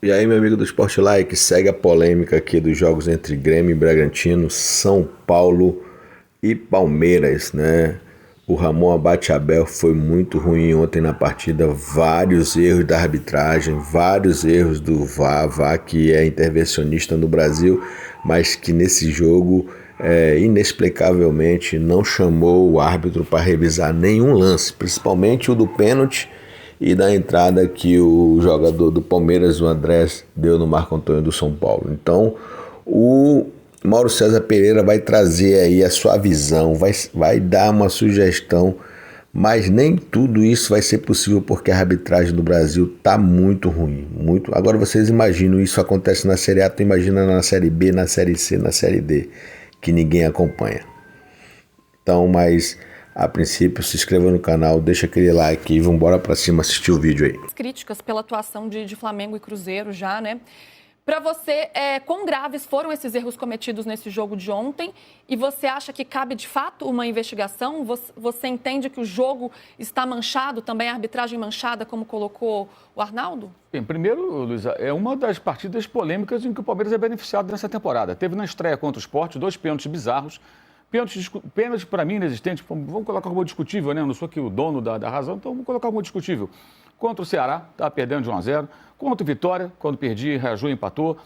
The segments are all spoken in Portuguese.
E aí, meu amigo do Sport Like, segue a polêmica aqui dos jogos entre Grêmio e Bragantino, São Paulo e Palmeiras, né? O Ramon Abate Abel foi muito ruim ontem na partida, vários erros da arbitragem, vários erros do VAR que é intervencionista no Brasil, mas que nesse jogo, inexplicavelmente, não chamou o árbitro para revisar nenhum lance, principalmente o do pênalti e da entrada que o jogador do Palmeiras, o Andrés, deu no Marco Antônio do São Paulo. Então, o Mauro César Pereira vai trazer aí a sua visão, vai dar uma sugestão, mas nem tudo isso vai ser possível porque a arbitragem do Brasil está muito ruim. Muito. Agora vocês imaginam, isso acontece na Série A, tu imagina na Série B, na Série C, na Série D, que ninguém acompanha. Então, mas a princípio, se inscreva no canal, deixa aquele like e vamos embora para cima assistir o vídeo aí. Críticas pela atuação de Flamengo e Cruzeiro já, né? Para você, quão graves foram esses erros cometidos nesse jogo de ontem? E você acha que cabe, de fato, uma investigação? Você entende que o jogo está manchado, também a arbitragem manchada, como colocou o Arnaldo? Bem, primeiro, Luísa, é uma das partidas polêmicas em que o Palmeiras é beneficiado nessa temporada. Teve na estreia contra o Sport 2 pênaltis bizarros. Pênalti, para mim, inexistente. Vamos colocar como discutível, né? Eu não sou aqui o dono da razão, então vamos colocar como discutível. Contra o Ceará, estava perdendo de 1-0. Contra o Vitória, quando perdi, reagiu e empatou.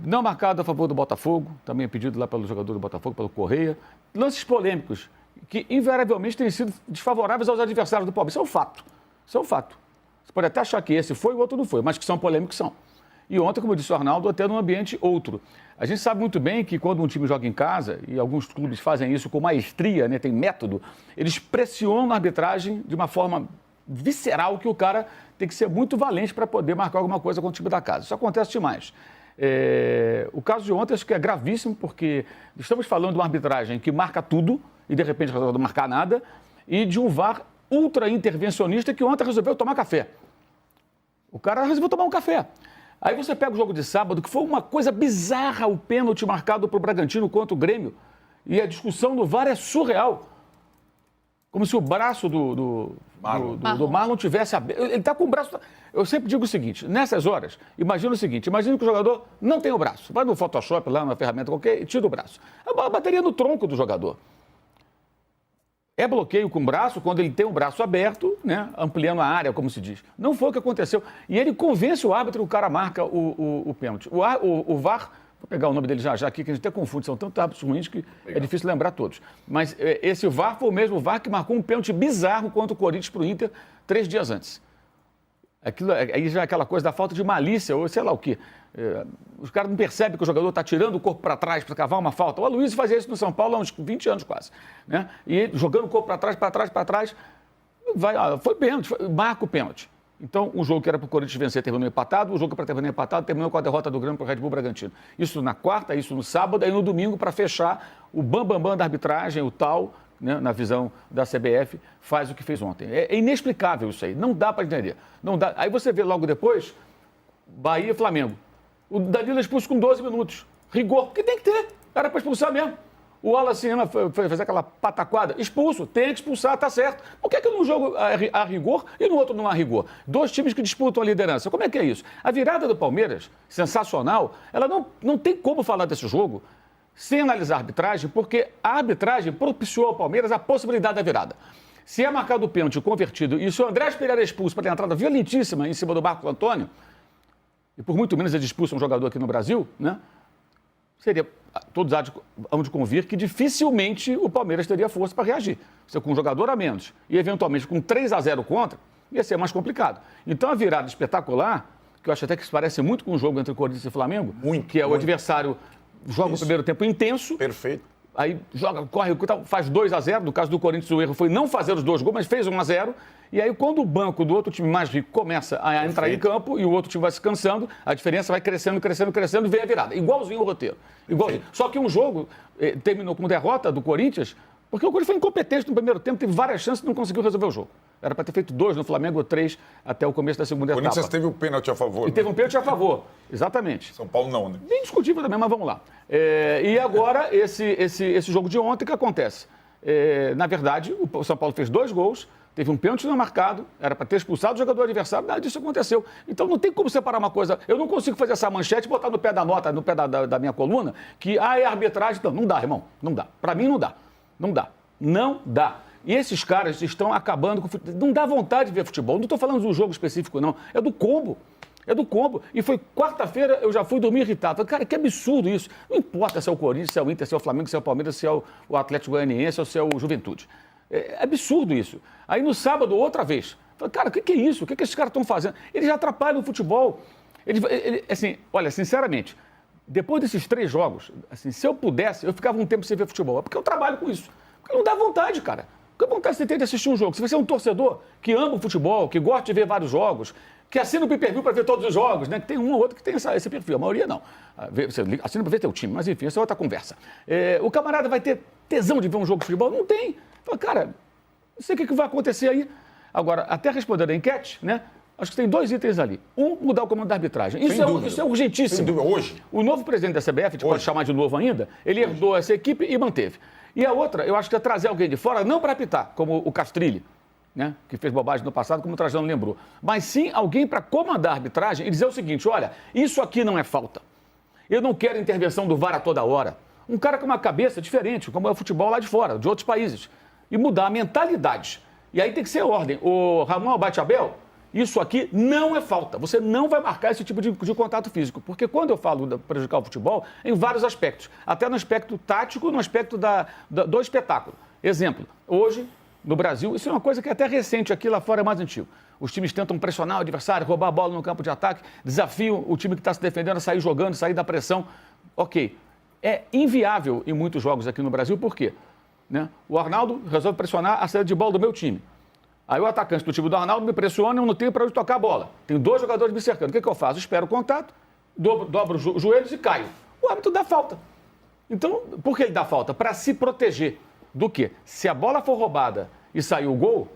Não marcado a favor do Botafogo, também pedido lá pelo jogador do Botafogo, pelo Correia. Lances polêmicos, que invariavelmente têm sido desfavoráveis aos adversários do Palmeiras. Isso é um fato. Isso é um fato. Você pode até achar que esse foi e o outro não foi, mas que são polêmicos, são. E ontem, como disse o Arnaldo, até num ambiente outro. A gente sabe muito bem que quando um time joga em casa, e alguns clubes fazem isso com maestria, né, tem método, eles pressionam a arbitragem de uma forma visceral que o cara tem que ser muito valente para poder marcar alguma coisa com o time da casa. Isso acontece demais. O caso de ontem acho que é gravíssimo, porque estamos falando de uma arbitragem que marca tudo e de repente resolve não marcar nada, e de um VAR ultra intervencionista que ontem resolveu tomar café. O cara resolveu tomar um café. Aí você pega o jogo de sábado, que foi uma coisa bizarra, o pênalti marcado para o Bragantino contra o Grêmio, e a discussão do VAR é surreal. Como se o braço do Marlon tivesse aberto. Ele está com o braço... Eu sempre digo o seguinte, nessas horas, imagina o seguinte, imagina que o jogador não tem o braço. Vai no Photoshop, lá na ferramenta qualquer, e tira o braço. A bola bateria no tronco do jogador. É bloqueio com o braço quando ele tem o braço aberto, né, ampliando a área, como se diz. Não foi o que aconteceu. E ele convence o árbitro, o cara marca o pênalti. O VAR... Vou pegar o nome dele já aqui, que a gente até confunde, são tantos árbitros ruins que é difícil lembrar todos. Mas esse VAR foi o mesmo VAR que marcou um pênalti bizarro contra o Corinthians para o Inter 3 dias antes. Aí já é aquela coisa da falta de malícia, ou sei lá o quê. Os caras não percebem que o jogador está tirando o corpo para trás para cavar uma falta. O Aloysio fazia isso no São Paulo há uns 20 anos quase. Né? E jogando o corpo para trás, foi pênalti, marca o pênalti. Então, o jogo que era para o Corinthians vencer terminou empatado, o jogo para terminar empatado terminou com a derrota do Grêmio para o Red Bull Bragantino. Isso na quarta, isso no sábado, aí no domingo, para fechar, o bambambam da arbitragem, o tal, né, na visão da CBF, faz o que fez ontem. É inexplicável isso aí, não dá para entender. Não dá. Aí você vê logo depois, Bahia e Flamengo. O Danilo é expulso com 12 minutos. Rigor, porque tem que ter, era para expulsar mesmo. O Wallace foi fazer aquela pataquada, expulso, tem que expulsar, tá certo. Por que num jogo há rigor e no outro não há rigor? Dois times que disputam a liderança. Como é que é isso? A virada do Palmeiras, sensacional, ela não tem como falar desse jogo sem analisar a arbitragem, porque a arbitragem propiciou ao Palmeiras a possibilidade da virada. Se é marcado o pênalti convertido e se o Andrés Pereira é expulso para ter entrada violentíssima em cima do Marco Antônio, e por muito menos ele expulsa um jogador aqui no Brasil, né? Todos hão de convir que dificilmente o Palmeiras teria força para reagir. Você com um jogador a menos e, eventualmente, com 3-0 contra, ia ser mais complicado. Então, a virada espetacular, que eu acho até que se parece muito com o jogo entre Corinthians e Flamengo, o adversário joga o primeiro tempo intenso. Perfeito. Aí joga, corre, faz 2-0. No caso do Corinthians, o erro foi não fazer os 2 gols, mas fez 1-0. E aí, quando o banco do outro time mais rico começa a entrar em campo e o outro time vai se cansando, a diferença vai crescendo e vem a virada. Igualzinho o roteiro. Igualzinho. Só que um jogo terminou com derrota do Corinthians, porque o Corinthians foi incompetente no primeiro tempo, teve várias chances e não conseguiu resolver o jogo. Era para ter feito 2 no Flamengo ou 3 até o começo da segunda etapa. O Corinthians teve o pênalti a favor. E teve um pênalti a favor, exatamente. São Paulo não, né? Bem discutível também, mas vamos lá. E agora, esse jogo de ontem, o que acontece? Na verdade, o São Paulo fez 2 gols, Teve um pênalti não marcado, era para ter expulsado o jogador adversário, nada disso aconteceu. Então não tem como separar uma coisa. Eu não consigo fazer essa manchete e botar no pé da nota, no pé da minha coluna, que é arbitragem. Não dá, irmão, não dá. Para mim não dá. Não dá. Não dá. E esses caras estão acabando com o futebol. Não dá vontade de ver futebol. Não estou falando do jogo específico, não. É do combo. É do combo. E foi quarta-feira, eu já fui dormir irritado. Falei, cara, que absurdo isso. Não importa se é o Corinthians, se é o Inter, se é o Flamengo, se é o Palmeiras, se é o Atlético Goianiense ou se é o Juventude. É absurdo isso. Aí no sábado, outra vez. Falei, cara, o que é isso? O que esses caras estão fazendo? Eles já atrapalham o futebol. Assim, olha, sinceramente, depois desses 3 jogos, assim, se eu pudesse, eu ficava um tempo sem ver futebol. É porque eu trabalho com isso. Porque não dá vontade, cara. Que vontade você tem de assistir um jogo? Se você é um torcedor que ama o futebol, que gosta de ver vários jogos, que assina o pay-per-view para ver todos os jogos, né? Que tem um ou outro que tem esse perfil, a maioria não. Você assina para ver teu time, mas enfim, essa é outra conversa. O camarada vai ter tesão de ver um jogo de futebol? Não tem. Fala, cara, não sei o que vai acontecer aí. Agora, até respondendo a enquete, né? Acho que tem 2 itens ali. Um, mudar o comando da arbitragem. Isso é urgentíssimo. Sem dúvida, hoje. O novo presidente da CBF, a gente pode chamar de novo ainda, ele herdou essa equipe e manteve. E a outra, eu acho que é trazer alguém de fora, não para apitar, como o Castrilli, né, que fez bobagem no passado, como o Trajano lembrou, mas sim alguém para comandar a arbitragem e dizer o seguinte, olha, isso aqui não é falta. Eu não quero intervenção do VAR a toda hora. Um cara com uma cabeça diferente, como é o futebol lá de fora, de outros países. E mudar a mentalidade. E aí tem que ser ordem. O Ramon Abate-Abel, isso aqui não é falta. Você não vai marcar esse tipo de contato físico. Porque quando eu falo de prejudicar o futebol, em vários aspectos. Até no aspecto tático, no aspecto do espetáculo. Exemplo, hoje, no Brasil, isso é uma coisa que é até recente, aqui lá fora é mais antigo. Os times tentam pressionar o adversário, roubar a bola no campo de ataque, desafiam o time que está se defendendo a sair jogando, sair da pressão. Ok. É inviável em muitos jogos aqui no Brasil, por quê? Né? O Arnaldo resolve pressionar a saída de bola do meu time. Aí o atacante do time do Arnaldo me pressiona e eu não tenho para onde tocar a bola. Tem 2 jogadores me cercando. O que eu faço? Espero o contato, dobro os joelhos e caio. O árbitro dá falta. Então, por que ele dá falta? Para se proteger do quê? Se a bola for roubada e sair o gol,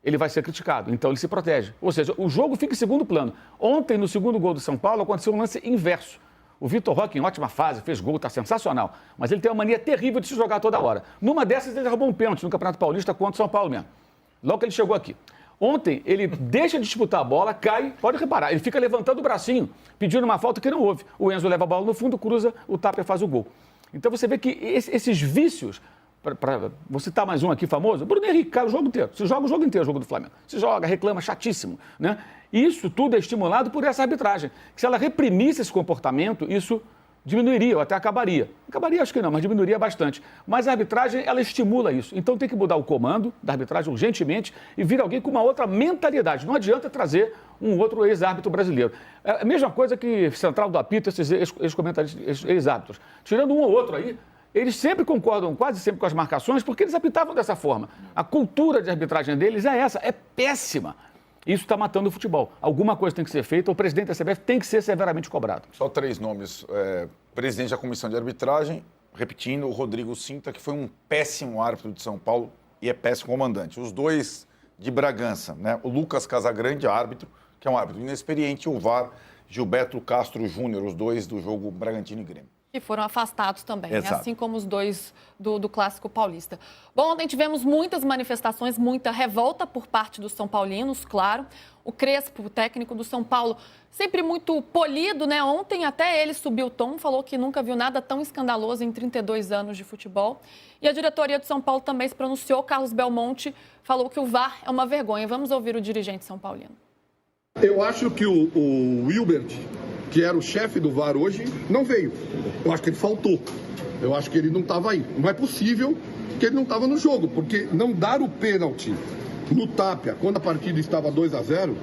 ele vai ser criticado. Então ele se protege. Ou seja, o jogo fica em segundo plano. Ontem, no segundo gol do São Paulo, aconteceu um lance inverso. O Vitor Roque, em ótima fase, fez gol, está sensacional. Mas ele tem uma mania terrível de se jogar toda hora. Numa dessas, ele roubou um pênalti no Campeonato Paulista contra o São Paulo mesmo. Logo que ele chegou aqui. Ontem, ele deixa de disputar a bola, cai, pode reparar, ele fica levantando o bracinho, pedindo uma falta que não houve. O Enzo leva a bola no fundo, cruza, o Tapia faz o gol. Então você vê que esses vícios, vou citar mais um aqui famoso, Bruno Henrique, cai o jogo inteiro. Se joga o jogo inteiro, o jogo do Flamengo. Se joga, reclama, chatíssimo, né? Isso tudo é estimulado por essa arbitragem. Se ela reprimisse esse comportamento, isso diminuiria ou até acabaria. Acabaria, acho que não, mas diminuiria bastante. Mas a arbitragem, ela estimula isso. Então tem que mudar o comando da arbitragem urgentemente e vir alguém com uma outra mentalidade. Não adianta trazer um outro ex-árbitro brasileiro. É a mesma coisa que central do apito, esses ex-comentaristas, ex-árbitros. Tirando um ou outro aí, eles sempre concordam quase sempre com as marcações porque eles apitavam dessa forma. A cultura de arbitragem deles é essa, é péssima. Isso está matando o futebol. Alguma coisa tem que ser feita, o presidente da CBF tem que ser severamente cobrado. Só 3 nomes. Presidente da Comissão de Arbitragem, repetindo, o Rodrigo Cinta, que foi um péssimo árbitro de São Paulo e é péssimo comandante. Os 2 de Bragança, né? O Lucas Casagrande, árbitro, que é um árbitro inexperiente, e o VAR, Gilberto Castro Júnior, os 2 do jogo Bragantino e Grêmio. Que foram afastados também, né? Assim como os 2 do Clássico Paulista. Bom, ontem tivemos muitas manifestações, muita revolta por parte dos são paulinos, claro. O Crespo, o técnico do São Paulo, sempre muito polido, né? Ontem até ele subiu o tom, falou que nunca viu nada tão escandaloso em 32 anos de futebol. E a diretoria do São Paulo também se pronunciou. Carlos Belmonte falou que o VAR é uma vergonha. Vamos ouvir o dirigente são paulino. Eu acho que o Wilbert, que era o chefe do VAR hoje, não veio. Eu acho que ele faltou. Eu acho que ele não estava aí. Não é possível que ele não estava no jogo, porque não dar o pênalti no Tapia, quando a partida estava 2-0,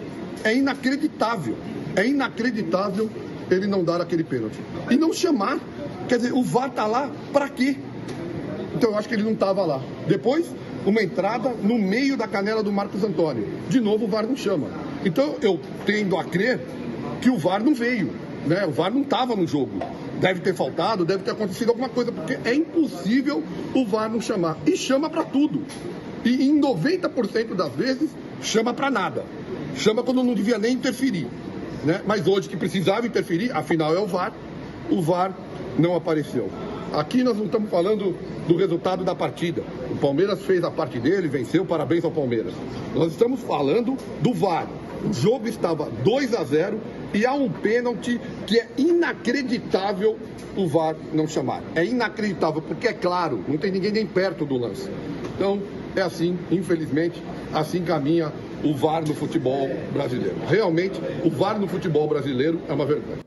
é inacreditável. É inacreditável ele não dar aquele pênalti. E não chamar. Quer dizer, o VAR está lá para quê? Então eu acho que ele não estava lá. Depois, uma entrada no meio da canela do Marcos Antônio. De novo, o VAR não chama. Então eu tendo a crer que o VAR não veio, né? O VAR não estava no jogo. Deve ter faltado, deve ter acontecido alguma coisa, porque é impossível o VAR não chamar. E chama para tudo. E em 90% das vezes, chama para nada. Chama quando não devia nem interferir, né? Mas hoje que precisava interferir, afinal é o VAR não apareceu. Aqui nós não estamos falando do resultado da partida. O Palmeiras fez a parte dele, venceu, parabéns ao Palmeiras. Nós estamos falando do VAR. O jogo estava 2-0 e há um pênalti que é inacreditável o VAR não chamar. É inacreditável, porque é claro, não tem ninguém nem perto do lance. Então, é assim, infelizmente, assim caminha o VAR no futebol brasileiro. Realmente, o VAR no futebol brasileiro é uma vergonha.